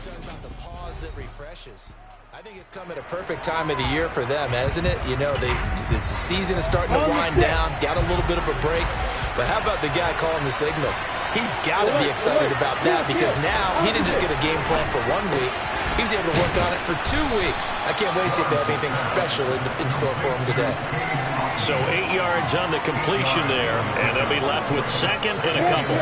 About the pause that refreshes. I think it's come at a perfect time of the year for them, hasn't it? You know, the season is starting to wind down, got a little bit of a break. But how about the guy calling the signals? He's got to be excited about that because now he didn't just get a game plan for 1 week. He's able to work on it for 2 weeks. I can't wait to see if they have anything special in store for him today. So 8 yards on the completion there, and they'll be left with second and a couple.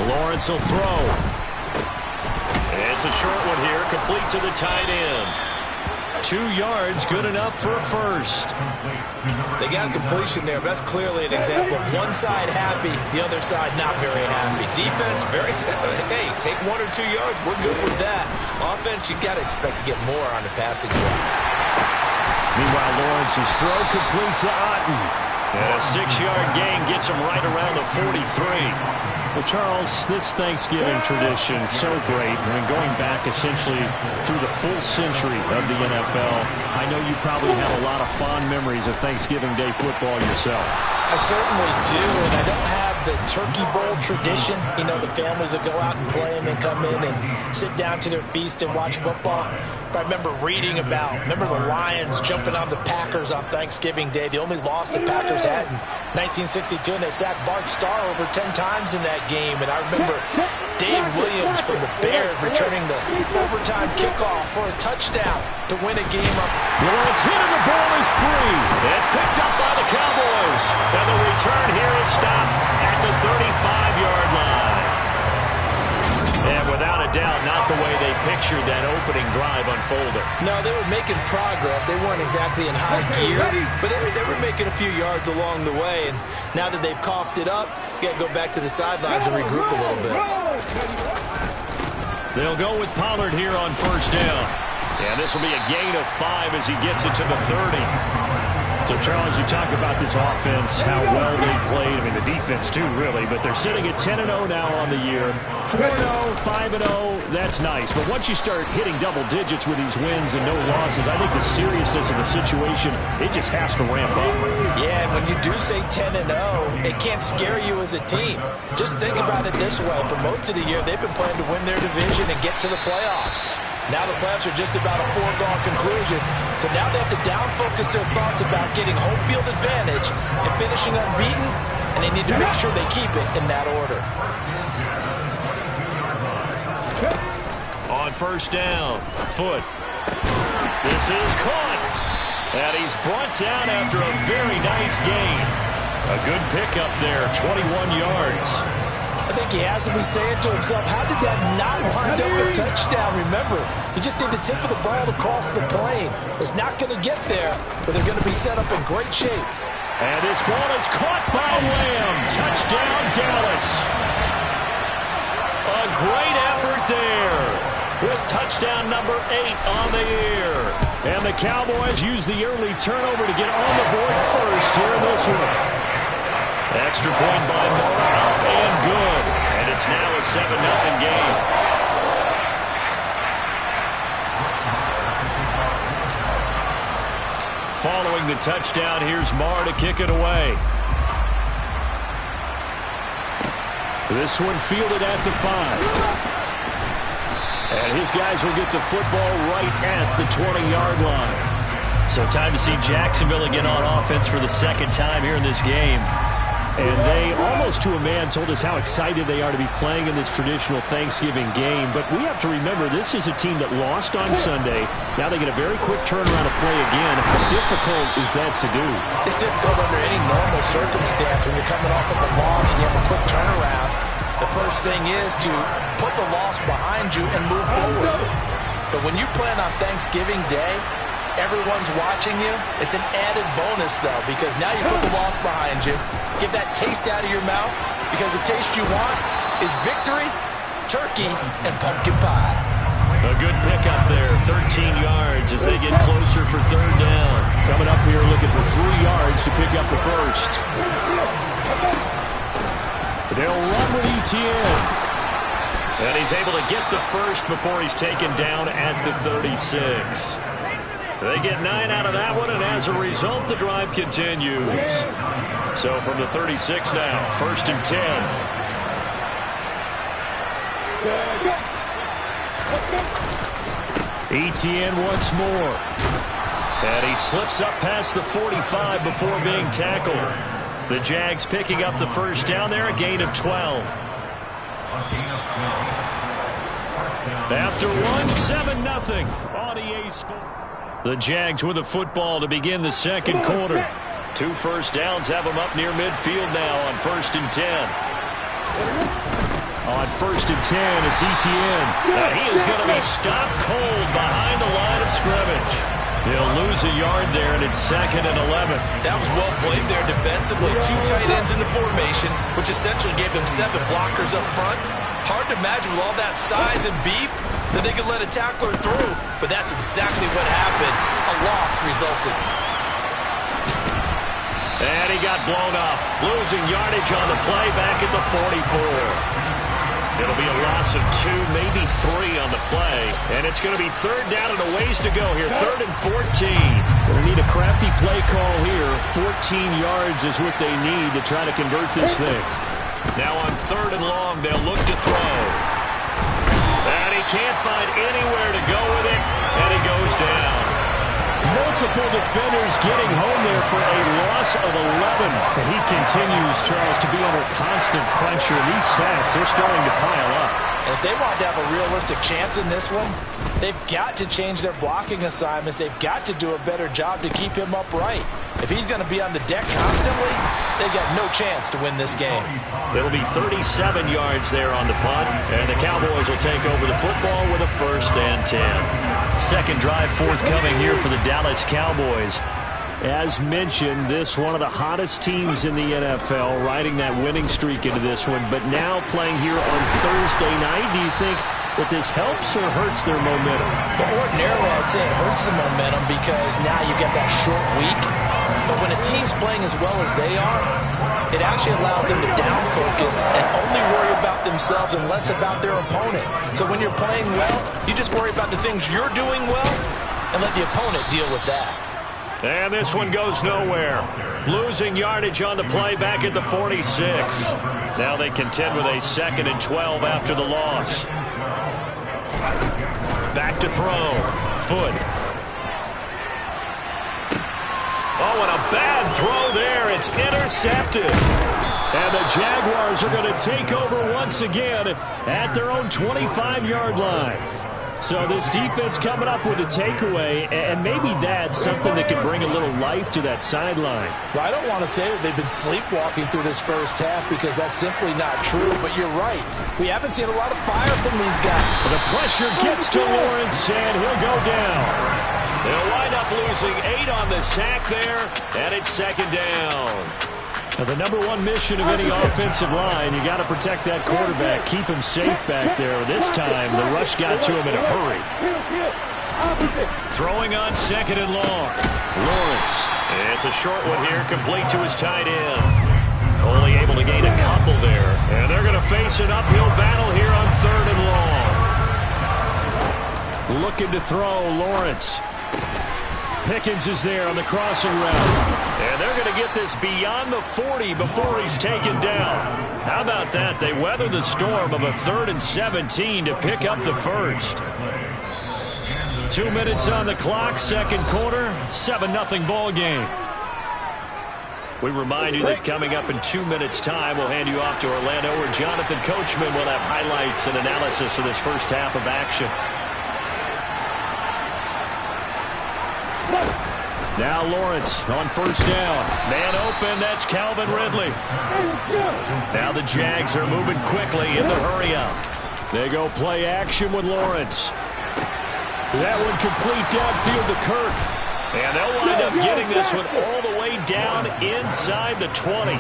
Lawrence will throw. It's a short one here, complete to the tight end. 2 yards, good enough for a first. They got a completion there. That's clearly an example of one side happy, the other side not very happy. Defense, very, hey, take 1 or 2 yards. We're good with that. Offense, you got to expect to get more on the passing play. Meanwhile, Lawrence's throw complete to Otten. And a 6-yard gain gets him right around the 43. Well, Charles, this Thanksgiving tradition, so great. I mean, going back essentially through the full century of the NFL, I know you probably have a lot of fond memories of Thanksgiving Day football yourself. I certainly do, and I don't have the Turkey Bowl tradition. You know, the families that go out and play and then come in and sit down to their feast and watch football. But I remember reading remember the Lions jumping on the Packers on Thanksgiving Day. The only loss the Packers had in 1962, and they sacked Bart Starr over 10 times in that game. And I remember Dave Williams from the Bears returning the overtime kickoff for a touchdown to win a game up. Lawrence hit and the ball is free. It's picked up by the Cowboys. And the return here is stopped at the 35-yard line. And without a doubt, not the way they pictured that opening drive unfolding. No, they were making progress. They weren't exactly in high gear, but they were making a few yards along the way. And now that they've coughed it up, you got to go back to the sidelines and regroup a little bit. They'll go with Pollard here on first down. And this will be a gain of 5 as he gets it to the 30. So, Charles, you talk about this offense, how well they played. I mean, the defense, too, really. But they're sitting at 10-0 now on the year. 4-0, 5-0, that's nice. But once you start hitting double digits with these wins and no losses, I think the seriousness of the situation, it just has to ramp up. Yeah, and when you do say 10-0, it can't scare you as a team. Just think about it this way. For most of the year, they've been playing to win their division and get to the playoffs. Now the playoffs are just about a foregone conclusion. So now they have to down-focus their thoughts about getting home field advantage and finishing unbeaten, and they need to make sure they keep it in that order. On first down, Foot. This is caught. And he's brought down after a very nice gain. A good pickup there, 21 yards. I think he has to be saying to himself, how did that not wind up a touchdown? Remember, you just need the tip of the ball to cross the plane. It's not going to get there, but they're going to be set up in great shape. And this ball is caught by Lamb. Touchdown, Dallas. A great effort there with touchdown number 8 on the year. And the Cowboys use the early turnover to get on the board first here in this one. Extra point by Moore, up and good. And it's now a 7-0 game. Following the touchdown, here's Moore to kick it away. This one fielded at the 5. And his guys will get the football right at the 20-yard line. So time to see Jacksonville again on offense for the second time here in this game. And they, almost to a man, told us how excited they are to be playing in this traditional Thanksgiving game. But we have to remember, this is a team that lost on Sunday. Now they get a very quick turnaround to play again. How difficult is that to do? It's difficult under any normal circumstance when you're coming off of a loss and you have a quick turnaround. The first thing is to put the loss behind you and move forward. But when you plan on Thanksgiving Day, everyone's watching you. It's an added bonus, though, because now you put the loss behind you. Get that taste out of your mouth, because the taste you want is victory, turkey, and pumpkin pie. A good pickup there, 13 yards as they get closer for third down. Coming up here looking for 3 yards to pick up the first. They'll run with Etienne. And he's able to get the first before he's taken down at the 36. They get 9 out of that one, and as a result, the drive continues. So from the 36 now, 1st and 10. Etienne once more. And he slips up past the 45 before being tackled. The Jags picking up the first down there, a gain of 12. After 7-0 on EA Sports. The Jags with the football to begin the second quarter. 2 first downs have them up near midfield now on 1st and 10. On 1st and 10, it's Etienne. And he is going to be stopped cold behind the line of scrimmage. He'll lose a yard there, and it's 2nd and 11. That was well played there defensively. 2 tight ends in the formation, which essentially gave them 7 blockers up front. Hard to imagine with all that size and beef that they could let a tackler through, but that's exactly what happened. A loss resulted. And he got blown up, losing yardage on the play back at the 44. It'll be a loss of 2, maybe 3 on the play, and it's going to be 3rd down and a ways to go here, 3rd and 14. Going to need a crafty play call here. 14 yards is what they need to try to convert this thing. Now on 3rd and long, they'll look to throw. And he can't find anywhere to go with it, and he goes down. Multiple defenders getting home there for a loss of 11. And he continues, Charles, to be under constant pressure. These sacks, they're starting to pile up. And if they want to have a realistic chance in this one, they've got to change their blocking assignments. They've got to do a better job to keep him upright. If he's going to be on the deck constantly, they've got no chance to win this game. It'll be 37 yards there on the punt, and the Cowboys will take over the football with a 1st and 10. Second drive forthcoming here for the Dallas Cowboys. As mentioned, this one of the hottest teams in the NFL, riding that winning streak into this one, but now playing here on Thursday night. Do you think that this helps or hurts their momentum? Well, ordinarily, I'd say it hurts the momentum because now you get that short week. But when a team's playing as well as they are, it actually allows them to down focus and only worry about themselves and less about their opponent. So when you're playing well, you just worry about the things you're doing well and let the opponent deal with that. And this one goes nowhere. Losing yardage on the play back at the 46. Now they contend with a 2nd and 12 after the loss. Back to throw. Foot. Oh, and a bad throw there. It's intercepted. And the Jaguars are going to take over once again at their own 25-yard line. So this defense coming up with a takeaway, and maybe that's something that could bring a little life to that sideline. Well, I don't want to say that they've been sleepwalking through this first half because that's simply not true, but you're right. We haven't seen a lot of fire from these guys. The pressure gets to Lawrence, and he'll go down. They'll wind up losing 8 on the sack there, and it's 2nd down. Now, the number one mission of any offensive line, you got to protect that quarterback, keep him safe back there. This time, the rush got to him in a hurry. Throwing on 2nd and long. Lawrence. It's a short one here, complete to his tight end. Only able to gain a couple there. And they're going to face an uphill battle here on 3rd and long. Looking to throw, Lawrence. Pickens is there on the crossing route. And they're going to get this beyond the 40 before he's taken down. How about that? They weather the storm of a 3rd and 17 to pick up the first. 2 minutes on the clock, second quarter, 7-0 ball game. We remind you that coming up in 2 minutes' time, we'll hand you off to Orlando, where Jonathan Coachman will have highlights and analysis of this first half of action. Now Lawrence on 1st down. Man open, that's Calvin Ridley. Now the Jags are moving quickly in the hurry-up. They go play action with Lawrence. That one complete downfield to Kirk. And they'll wind up getting this one all the way down inside the 20.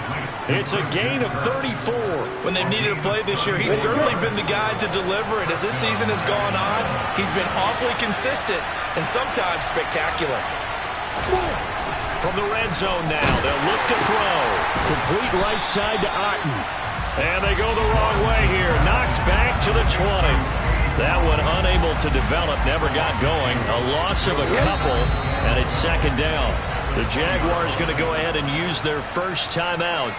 It's a gain of 34. When they've needed a play this year, he's certainly been the guy to deliver it. As this season has gone on, he's been awfully consistent and sometimes spectacular. From the red zone now, they'll look to throw. Complete right side to Otten. And they go the wrong way here. Knocked back to the 20. That one unable to develop, never got going. A loss of a couple, and it's 2nd down. The Jaguars going to go ahead and use their first timeout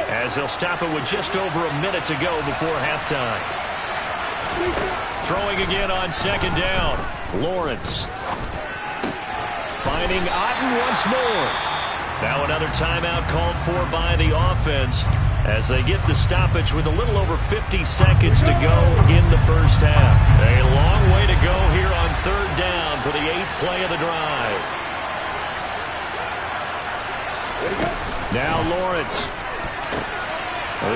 as they'll stop it with just over a minute to go before halftime. Throwing again on second down. Lawrence. Finding Otten once more. Now another timeout called for by the offense as they get the stoppage with a little over 50 seconds to go in the first half. A long way to go here on third down for the 8th play of the drive. Now Lawrence.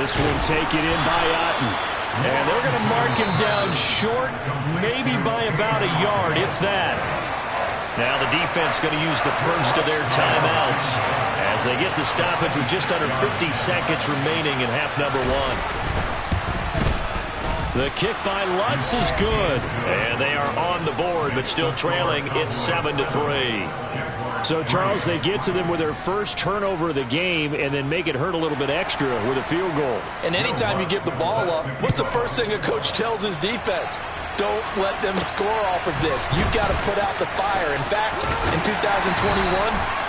This one taken in by Otten. And they're going to mark him down short, maybe by about a yard, if that. Now the defense going to use the first of their timeouts as they get the stoppage with just under 50 seconds remaining in half number one. The kick by Lutz is good. And they are on the board, but still trailing. It's 7-3. So, Charles, they get to them with their first turnover of the game and then make it hurt a little bit extra with a field goal. And anytime you give the ball up, what's the first thing a coach tells his defense? Don't let them score off of this. You've got to put out the fire. In fact, in 2021,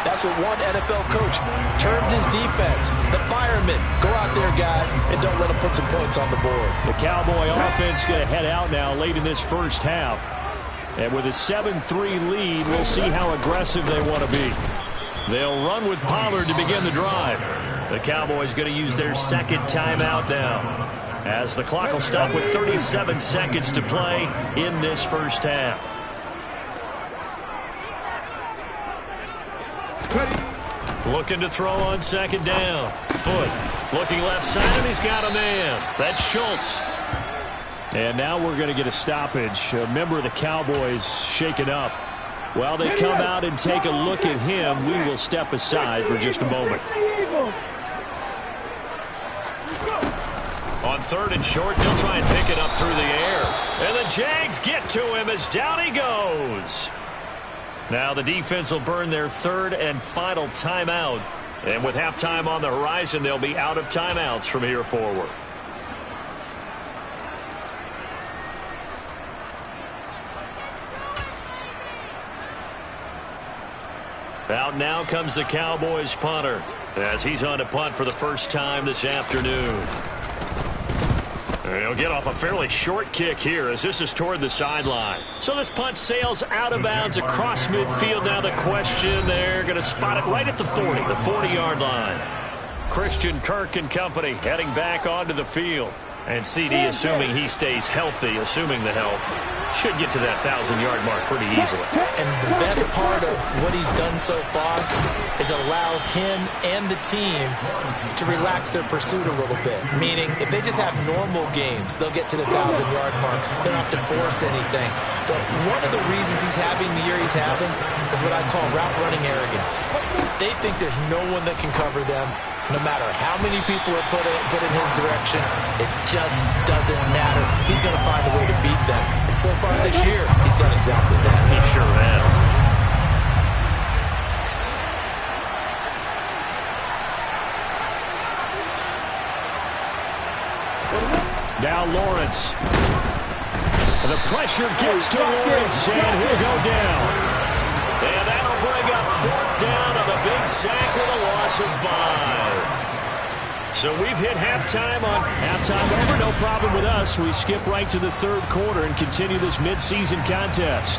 that's what one NFL coach termed his defense. The firemen. Go out there, guys, and don't let them put some points on the board. The Cowboy offense going to head out now late in this first half. And with a 7-3 lead, we'll see how aggressive they want to be. They'll run with Pollard to begin the drive. The Cowboys going to use their second timeout now, as the clock will stop with 37 seconds to play in this first half. Looking to throw on second down. Foot looking left side, and he's got a man. That's Schultz. And now we're going to get a stoppage. A member of the Cowboys shaken up. While they come out and take a look at him, we will step aside for just a moment. On third and short, they'll try and pick it up through the air. And the Jags get to him as down he goes. Now the defense will burn their third and final timeout. And with halftime on the horizon, they'll be out of timeouts from here forward. Out now comes the Cowboys punter as he's on to punt for the first time this afternoon. And he'll get off a fairly short kick here as this is toward the sideline. So this punt sails out of bounds across midfield. Now the question, they're going to spot it right at the 40, the 40-yard line. Christian Kirk and company heading back onto the field. And CD, assuming he stays healthy, assuming the health, should get to that 1,000-yard mark pretty easily. And the best part of what he's done so far is allows him and the team to relax their pursuit a little bit. Meaning, if they just have normal games, they'll get to the 1,000-yard mark. They don't have to force anything. But one of the reasons he's having the year he's having is what I call route-running arrogance. They think there's no one that can cover them. No matter how many people are put in his direction, it just doesn't matter. He's going to find a way to beat them. And so far this year, he's done exactly that. He sure has. Now Lawrence. The pressure gets to Lawrence, and he'll go down. And that'll bring up fourth down on the big sack with a loss of 5. So we've hit halftime on halftime over. No problem with us. We skip right to the third quarter and continue this midseason contest.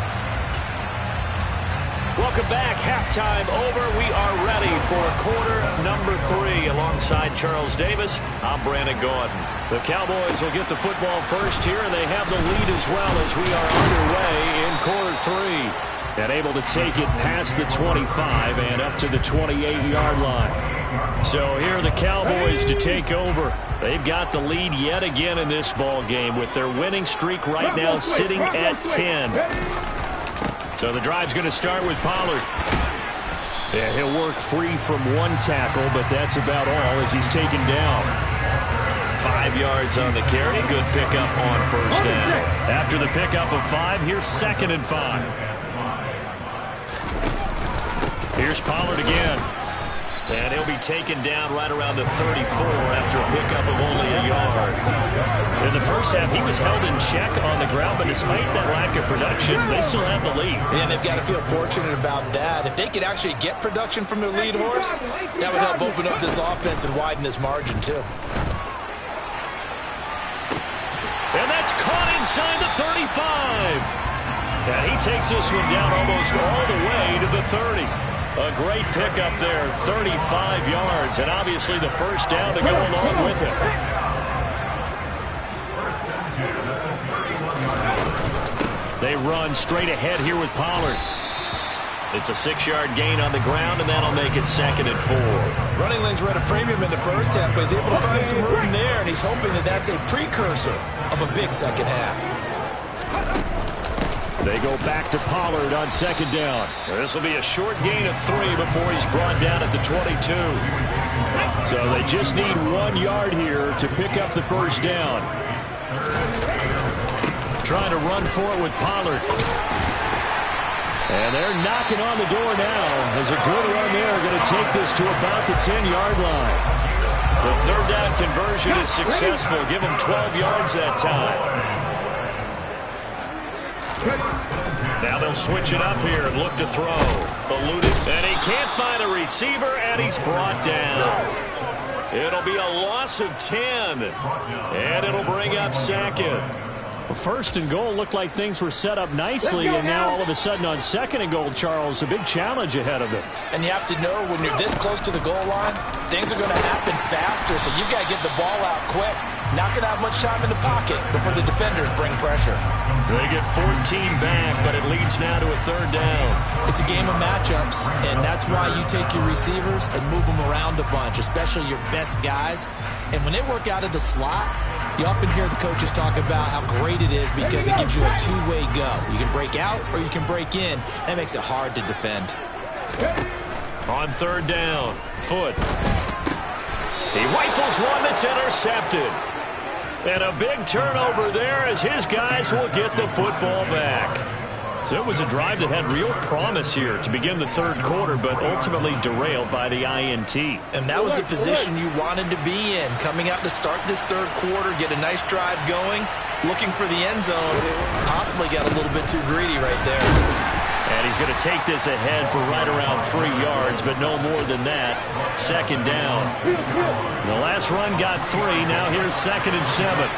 Welcome back. Halftime over. We are ready for quarter number 3. Alongside Charles Davis, I'm Brandon Gordon. The Cowboys will get the football first here, and they have the lead as well as we are underway in quarter 3. And able to take it past the 25 and up to the 28-yard line. So here are the Cowboys to take over. They've got the lead yet again in this ball game with their winning streak right now sitting at 10. So the drive's going to start with Pollard. Yeah, he'll work free from one tackle, but that's about all as he's taken down. 5 yards on the carry. Good pickup on first down. After the pickup of 5, here's 2nd and 5. Here's Pollard again. And he'll be taken down right around the 34 after a pickup of only a yard. In the first half, he was held in check on the ground, but despite that lack of production, they still have the lead. And they've got to feel fortunate about that. If they could actually get production from their lead horse, that would help open up this offense and widen this margin, too. And that's caught inside the 35. And he takes this one down almost all the way to the 30. A great pickup there, 35 yards, and obviously the first down to go along with it. They run straight ahead here with Pollard. It's a 6-yard gain on the ground, and that'll make it 2nd and 4. Running lanes were at a premium in the first half, but he's able to find some room there, and he's hoping that that's a precursor of a big second half. They go back to Pollard on 2nd down. This will be a short gain of 3 before he's brought down at the 22. So they just need 1 yard here to pick up the first down. Trying to run for it with Pollard. And they're knocking on the door now. There's a good run there. Going to take this to about the 10-yard line. The third down conversion is successful. Give them 12 yards that time. Now they'll switch it up here and look to throw. Eluded, and he can't find a receiver, and he's brought down. It'll be a loss of 10, and it'll bring up 2nd. Well, 1st and goal looked like things were set up nicely, and now all of a sudden on 2nd and goal, Charles, a big challenge ahead of them. And you have to know when you're this close to the goal line, things are going to happen faster, so you've got to get the ball out quick. Not going to have much time in the pocket before the defenders bring pressure. They get 14 back, but it leads now to a 3rd down. It's a game of matchups, and that's why you take your receivers and move them around a bunch, especially your best guys. And when they work out of the slot, you often hear the coaches talk about how great it is because it gives you a two-way go. You can break out or you can break in. That makes it hard to defend. On 3rd down, Foot. He rifles one that's intercepted. And a big turnover there as his guys will get the football back. So it was a drive that had real promise here to begin the 3rd quarter, but ultimately derailed by the INT. And that was the position you wanted to be in. Coming out to start this 3rd quarter, get a nice drive going, looking for the end zone. Possibly got a little bit too greedy right there. And he's going to take this ahead for right around 3 yards, but no more than that. 2nd down. The last run got 3. Now here's 2nd and 7.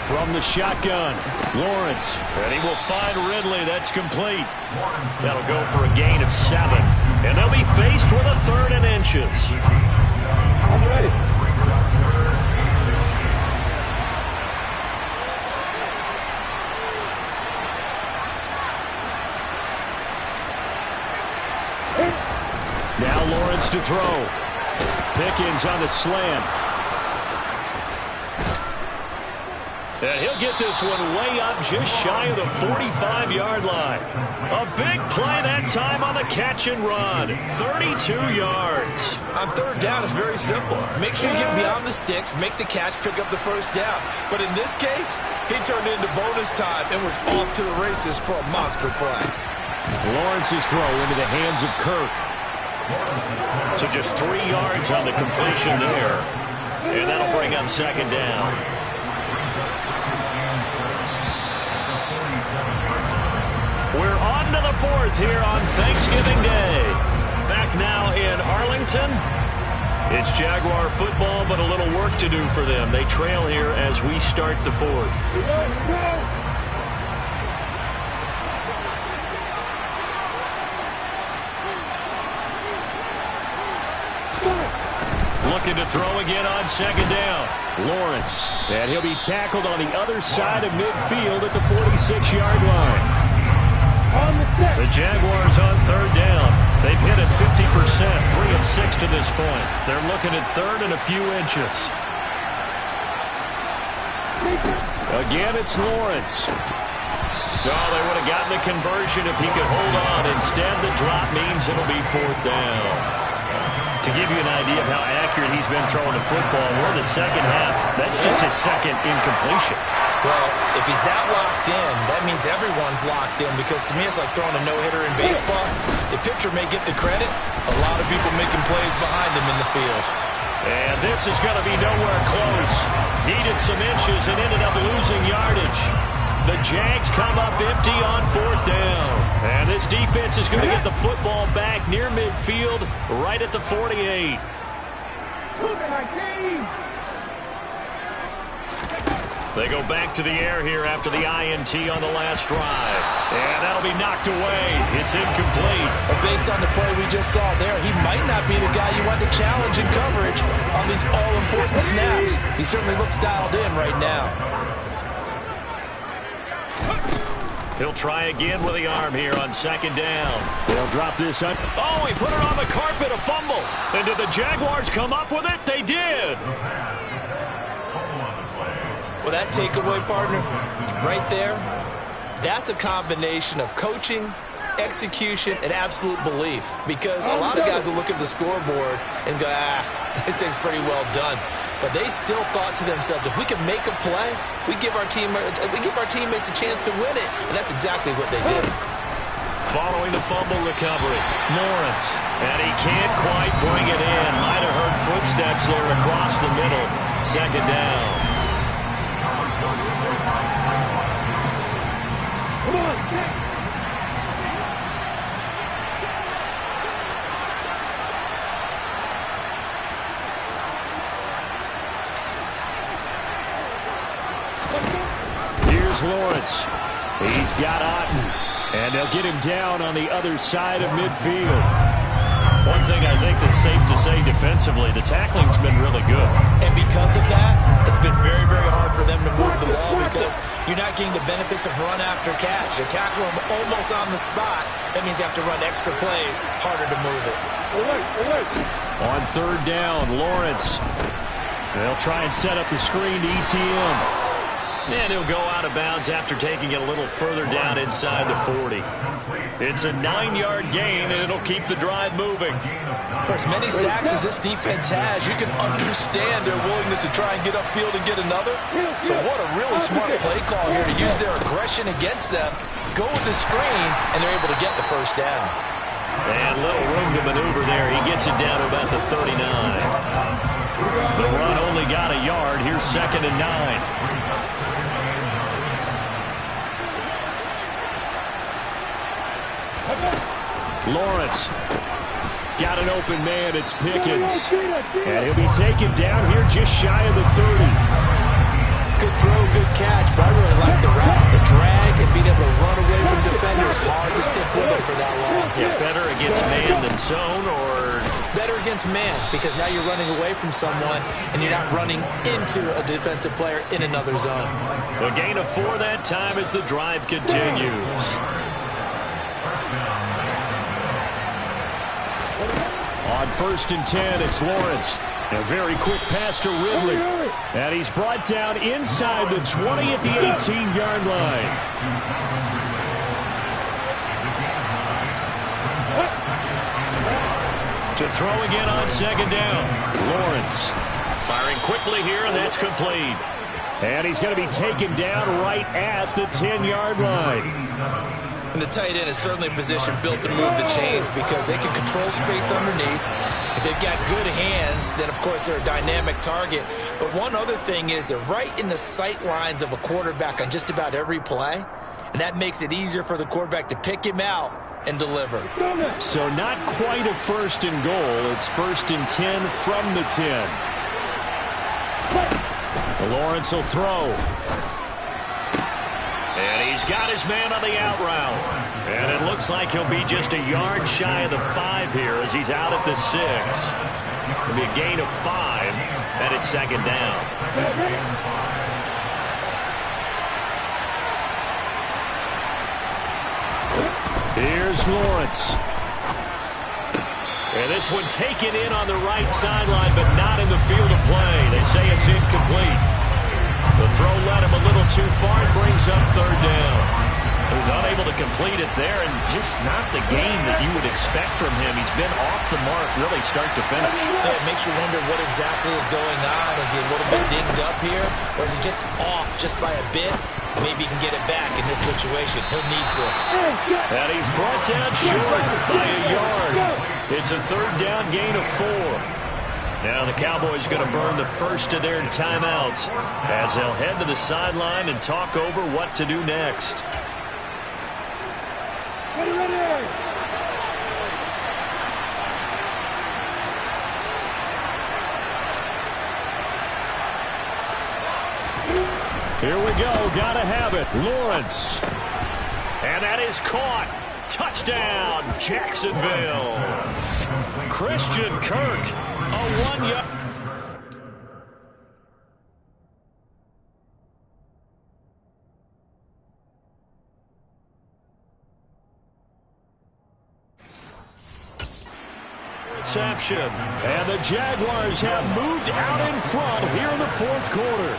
From the shotgun, Lawrence. And he will find Ridley. That's complete. That'll go for a gain of 7. And they'll be faced with a 3rd and inches. I'm ready. Now Lawrence to throw. Pickens on the slant. And he'll get this one way up just shy of the 45-yard line. A big play that time on the catch and run. 32 yards. On 3rd down, it's very simple. Make sure you get beyond the sticks, make the catch, pick up the first down. But in this case, he turned into bonus time and was off to the races for a monster play. Lawrence's throw into the hands of Kirk. So just 3 yards on the completion there. And that'll bring up 2nd down. We're on to the 4th here on Thanksgiving Day. Back now in Arlington. It's Jaguar football, but a little work to do for them. They trail here as we start the 4th. Looking to throw again on 2nd down. Lawrence. And he'll be tackled on the other side of midfield at the 46-yard line. The Jaguars on 3rd down. They've hit it 50%, 3 of 6 to this point. They're looking at 3rd and a few inches. Again, it's Lawrence. Oh, they would have gotten the conversion if he could hold on. Instead, the drop means it'll be 4th down. To give you an idea of how accurate he's been throwing the football, we're in the 2nd half. That's just his 2nd incompletion. Well, if he's that locked in, that means everyone's locked in, because to me it's like throwing a no-hitter in baseball. The pitcher may get the credit, a lot of people making plays behind him in the field. And this is going to be nowhere close. Needed some inches and ended up losing yardage. The Jags come up empty on 4th down. And this defense is going to get the football back near midfield, right at the 48. They go back to the air here after the INT on the last drive. And that'll be knocked away. It's incomplete. But based on the play we just saw there, he might not be the guy you want to challenge in coverage on these all-important snaps. He certainly looks dialed in right now. He'll try again with the arm here on 2nd down. They'll drop this up. Oh, he put it on the carpet, a fumble. And did the Jaguars come up with it? They did. Well, that takeaway, partner, right there, that's a combination of coaching, execution, and absolute belief. Because a lot of guys will look at the scoreboard and go, this thing's pretty well done. But they still thought to themselves, if we can make a play, we give our teammates a chance to win it. And that's exactly what they did. Following the fumble recovery, Lawrence. And he can't quite bring it in. Might have heard footsteps there across the middle. 2nd down. Here's Lawrence. He's got Otten. And they'll get him down on the other side of midfield. One thing I think that's safe to say defensively, the tackling's been really good. And because of that, it's been very, very hard for them to move the ball because you're not getting the benefits of run after catch. They tackle them almost on the spot. That means you have to run extra plays, harder to move it. On 3rd down, Lawrence. They'll try and set up the screen to ETN. And he'll go out of bounds after taking it a little further down inside the 40. It's a 9-yard gain, and it'll keep the drive moving. For as many sacks as this defense has, you can understand their willingness to try and get upfield and get another. So what a really smart play call here to use their aggression against them, go with the screen, and they're able to get the 1st down. And little room to maneuver there. He gets it down to about the 39. The run only got a yard. Here's 2nd and 9. Lawrence got an open man. It's Pickens. And he'll be taken down here just shy of the 30. Good throw, good catch, but I really like the route, the drag, and being able to run away from defenders. Hard to stick with him for that long. Yeah, better against man than zone, or better against man, because now you're running away from someone and you're not running into a defensive player in another zone. A gain of 4 that time as the drive continues. On 1st and 10, it's Lawrence. A very quick pass to Ridley. And he's brought down inside the 20 at the 18-yard line. To throw again on 2nd down. Lawrence firing quickly here, and that's complete. And he's going to be taken down right at the 10-yard line. And the tight end is certainly a position built to move the chains because they can control space underneath. If they've got good hands, then, of course, they're a dynamic target. But one other thing is they're right in the sight lines of a quarterback on just about every play. And that makes it easier for the quarterback to pick him out and deliver. So not quite a 1st and goal. It's 1st and 10 from the 10. Lawrence will throw. And he's got his man on the out route. And it looks like he'll be just a yard shy of the 5 here as he's out at the 6. It'll be a gain of 5, and it's 2nd down. Here's Lawrence. And this one taken in on the right sideline, but not in the field of play. They say it's incomplete. The throw led him a little too far and brings up 3rd down. So he's unable to complete it there, and just not the game that you would expect from him. He's been off the mark really start to finish. Yeah, it makes you wonder what exactly is going on. Is he a little bit dinged up here, or is he just off just by a bit? Maybe he can get it back in this situation. He'll need to. And he's brought down short by a yard. It's a 3rd down gain of 4. Now the Cowboys going to burn the first of their timeouts as they'll head to the sideline and talk over what to do next. Ready. Here we go. Gotta have it. Lawrence. And that is caught. Touchdown, Jacksonville. Christian Kirk, a 1-yard. Reception. And the Jaguars have moved out in front here in the fourth quarter.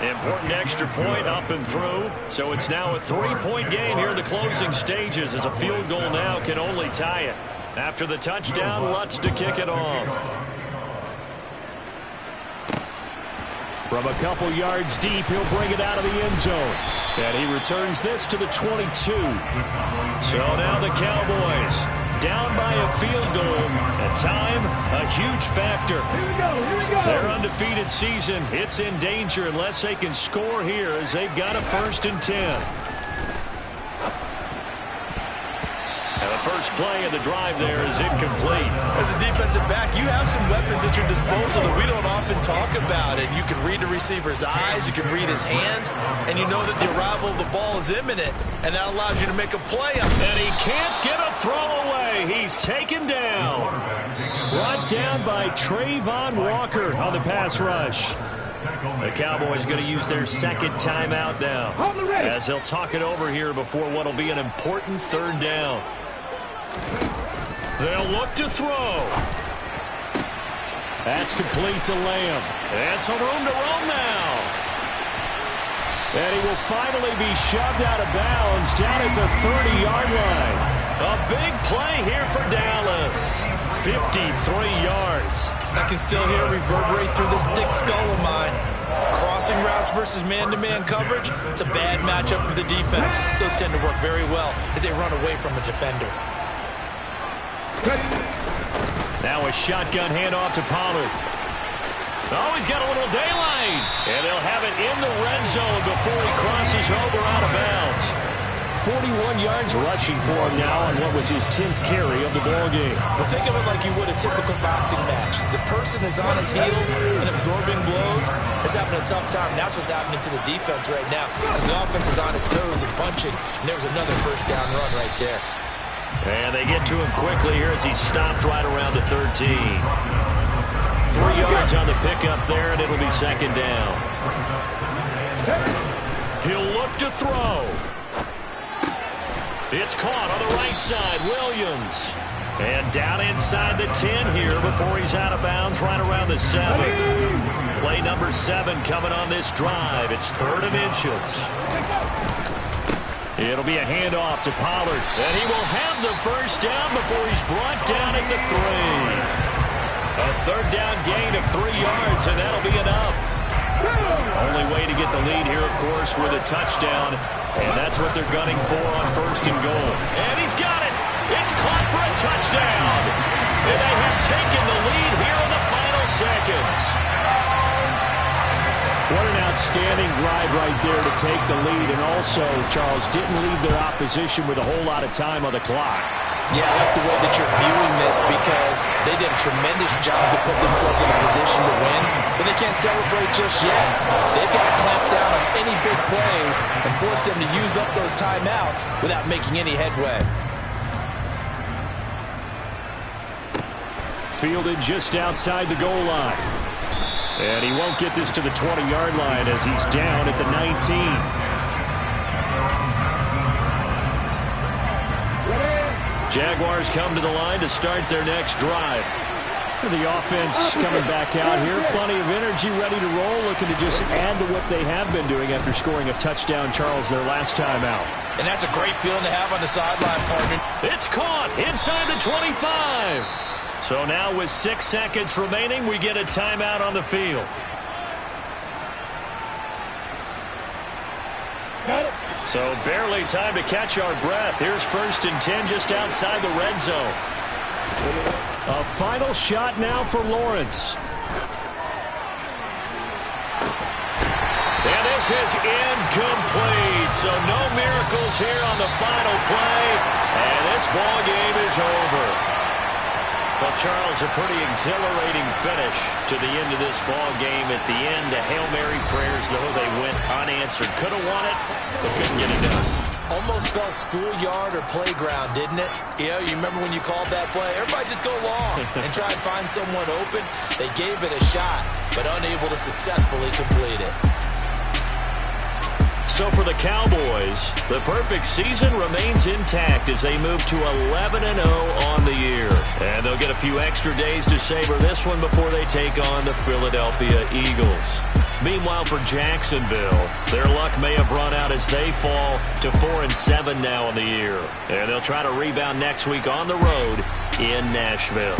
Important extra point up and through. So it's now a 3-point game here in the closing stages as a field goal now can only tie it. After the touchdown, Lutz to kick it off. From a couple yards deep, he'll bring it out of the end zone. And he returns this to the 22. So now the Cowboys down by a field goal. At time, a huge factor. Here we go. Their undefeated season, it's in danger unless they can score here as they've got a 1st and 10. And the first play of the drive there is incomplete. As a defensive back, you have some weapons at your disposal that we don't often talk about. And you can read the receiver's eyes, you can read his hands, and you know that the arrival of the ball is imminent. And that allows you to make a play. And he can't get a throw away. He's taken down. Brought down by Trayvon Walker on the pass rush. The Cowboys going to use their second timeout now as they'll talk it over here before what will be an important 3rd down. They'll look to throw. That's complete to Lamb. And some room to roam now. And he will finally be shoved out of bounds down at the 30-yard line. A big play here for Dallas. 53 yards. I can still hear it reverberate through this thick skull of mine. Crossing routes versus man-to-man coverage, it's a bad matchup for the defense. Those tend to work very well as they run away from a defender. Now a shotgun handoff to Pollard. Oh, he's got a little daylight. And they'll have it in the red zone before he crosses over out of bounds. 41 yards rushing for him now on what was his 10th carry of the ballgame. Well, think of it like you would a typical boxing match. The person is on his heels and absorbing blows is having a tough time. That's what's happening to the defense right now because the offense is on his toes and punching. And there was another 1st down run right there. And they get to him quickly here as he stopped right around the 13. 3 yards on the pickup there, and it'll be 2nd down. He'll look to throw. It's caught on the right side, Williams. And down inside the 10 here before he's out of bounds right around the 7. Play number 7 coming on this drive. It's 3rd and inches. It'll be a handoff to Pollard. And he will have the 1st down before he's brought down at the 3. A 3rd down gain of 3 yards, and that'll be enough. Only way to get the lead here, of course, with a touchdown. And that's what they're gunning for on 1st and goal. And he's got it. It's caught for a touchdown. And they have taken the lead here in the final seconds. What an outstanding drive right there to take the lead. And also, Charles, didn't leave their opposition with a whole lot of time on the clock. Yeah, I like the way that you're viewing this because they did a tremendous job to put themselves in a position to win, but they can't celebrate just yet. They've got to clamp down on any big plays and force them to use up those timeouts without making any headway. Fielded just outside the goal line. And he won't get this to the 20-yard line as he's down at the 19. Jaguars come to the line to start their next drive. The offense coming back out here. Plenty of energy, ready to roll, looking to just add to what they have been doing after scoring a touchdown, Charles, their last time out. And that's a great feeling to have on the sideline, partner. It's caught inside the 25. So now with 6 seconds remaining, we get a timeout on the field. Got it. So barely time to catch our breath. Here's 1st and 10 just outside the red zone. A final shot now for Lawrence. And this is incomplete. So no miracles here on the final play. And this ball game is over. Well, Charles, a pretty exhilarating finish to the end of this ball game. At the end, the Hail Mary prayers, though, they went unanswered. Could have won it, but couldn't get it done. Almost felt schoolyard or playground, didn't it? You remember when you called that play? Everybody just go long and try and find someone open. They gave it a shot, but unable to successfully complete it. So for the Cowboys, the perfect season remains intact as they move to 11-0 on the year. And they'll get a few extra days to savor this one before they take on the Philadelphia Eagles. Meanwhile, for Jacksonville, their luck may have run out as they fall to 4-7 now on the year. And they'll try to rebound next week on the road in Nashville.